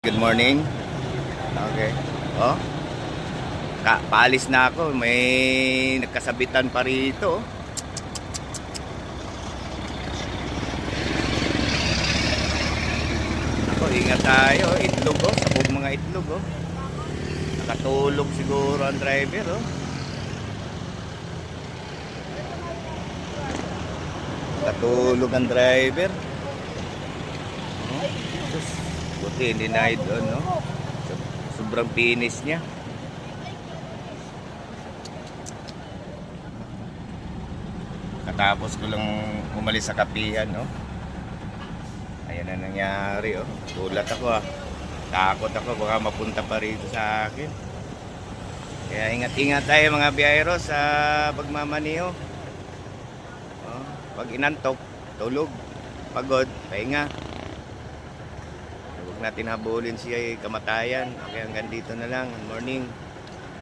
Good morning. Okay. Oh, paalis na ako. May nagkasabitan pa rito. Ako, ingat tayo. Itlog oh. Sabog mga itlog oh. Nakatulog siguro ang driver oh. Nakatulog ang driver. Buti hindi na doon no. Sobrang pinis niya. Katapos ko lang umalis sa kapihan no. Ayan na nangyari oh. Gulat ako ah. Takot ako baka mapunta pa rito sa akin. Kaya ingat-ingat tayo mga biyahero sa pagmamaniho. Oh, pag inantok, tulog, pagod, pahinga. Huwag natin habulin siya kamatayan. Okay, hanggang dito na lang. Good morning.